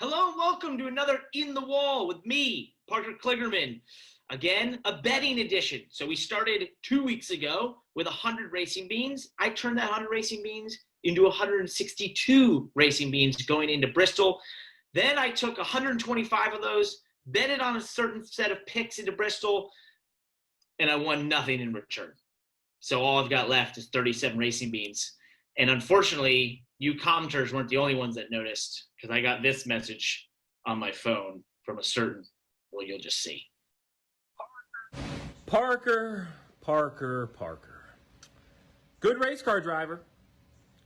Hello and welcome to another In the Wall with me, Parker Kligerman. Again, a betting edition. So we started 2 weeks ago with 100 racing beans. I turned that 100 racing beans into 162 racing beans going into Bristol. Then I took 125 of those, betted on a certain set of picks into Bristol, and I won nothing in return. So all I've got left is 37 racing beans. And unfortunately, you commenters weren't the only ones that noticed, because I got this message on my phone from a certain, well, you'll just see. Parker. Good race car driver,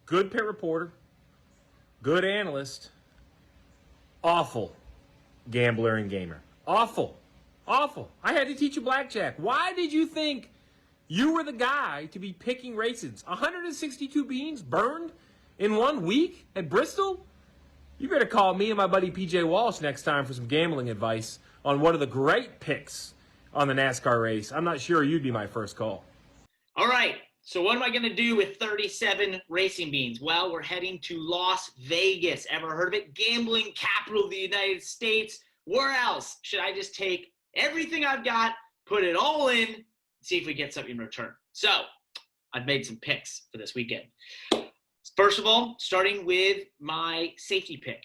good pit reporter, good analyst, awful gambler and gamer. Awful. I had to teach you blackjack. Why did you think you were the guy to be picking races? 162 beans burned in 1 week at Bristol? You better call me and my buddy PJ Walsh next time for some gambling advice on one of the great picks on the NASCAR race. I'm not sure you'd be my first call. All right, so what am I going to do with 37 racing beans? Well, we're heading to Las Vegas. Ever heard of it? Gambling capital of the United States. Where else should I just take everything I've got, put it all in, and see if we get something in return? So I've made some picks for this weekend. First of all, starting with my safety pick.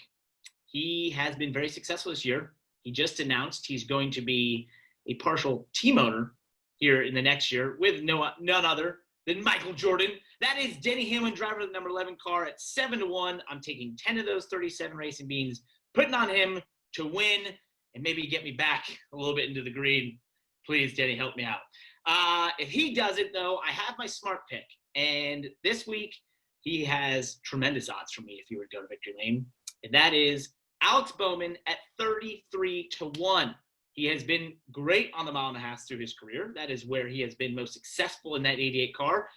He has been very successful this year. He just announced he's going to be a partial team owner here in the next year with none other than Michael Jordan. That is Denny Hamlin, driver of the number 11 car at 7-1. I'm taking 10 of those 37 racing beans, putting on him to win and maybe get me back a little bit into the green. Please, Denny, help me out. If he does it, though, I have my smart pick. And this week, he has tremendous odds for me if you were to go to Victory Lane. And that is Alex Bowman at 33-1. He has been great on the mile and a half through his career. That is where he has been most successful in that 88 car.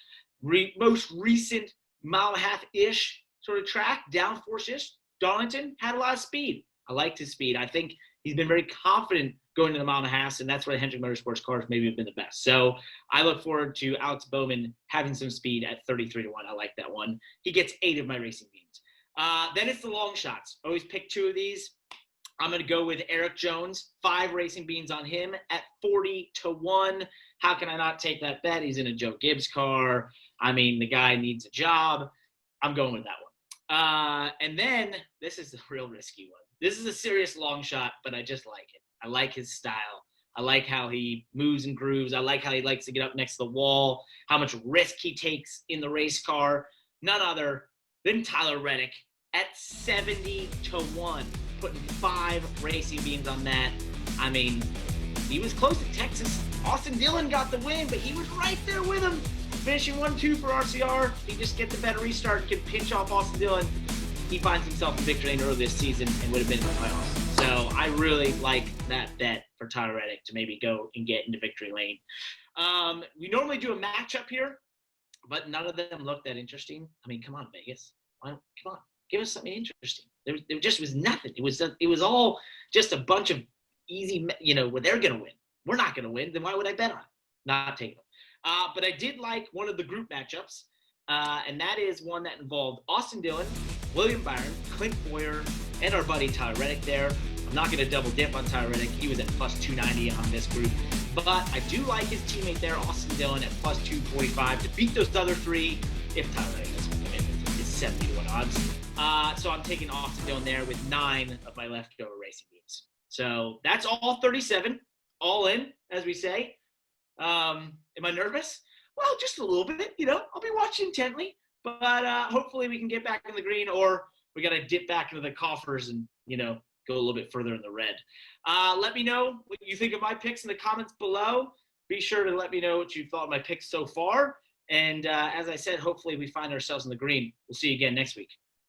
Most recent mile and a half-ish sort of track, downforce-ish, Darlington had a lot of speed. I liked his speed. I think he's been very confident going to the mile and a half, and that's where the Hendrick Motorsports cars maybe have been the best. So I look forward to Alex Bowman having some speed at 33-1. I like that one. He gets 8 of my racing beans. Then it's the long shots. Always pick 2 of these. I'm going to go with Eric Jones, 5 racing beans on him at 40-1. How can I not take that bet? He's in a Joe Gibbs car. I mean, the guy needs a job. I'm going with that one. And then this is the real risky one. This is a serious long shot, but I just like it. I like his style. I like how he moves and grooves. I like how he likes to get up next to the wall, how much risk he takes in the race car. None other than Tyler Reddick at 70-1, putting 5 racing beans on that. I mean, he was close at Texas. Austin Dillon got the win, but he was right there with him, finishing 1-2 for RCR. He just gets a better restart, can pinch off Austin Dillon. He finds himself in victory lane early this season and would have been in the playoffs. So I really like that bet for Tyler Reddick to maybe go and get into victory lane. We normally do a matchup here, but none of them look that interesting. I mean, come on, Vegas. Come on. Give us something interesting. There just was nothing. It was all just a bunch of easy, where they're going to win. We're not going to win. Then why would I bet on it? Not taking them. But I did like one of the group matchups, and that is one that involved Austin Dillon, William Byron, Clint Boyer, and our buddy Tyler Reddick there. I'm not going to double dip on Tyler Reddick. He was at plus 290 on this group. But I do like his teammate there, Austin Dillon, at plus 245 to beat those other 3 if Tyler Reddick doesn't come in. It's 70-1 odds. So I'm taking Austin Dillon there with 9 of my leftover racing beans. So that's all 37, all in, as we say. Am I nervous? Well, just a little bit, I'll be watching intently. But hopefully we can get back in the green, or we got to dip back into the coffers and, go a little bit further in the red. Let me know what you think of my picks in the comments below. Be sure to let me know what you thought of my picks so far. And as I said, hopefully we find ourselves in the green. We'll see you again next week.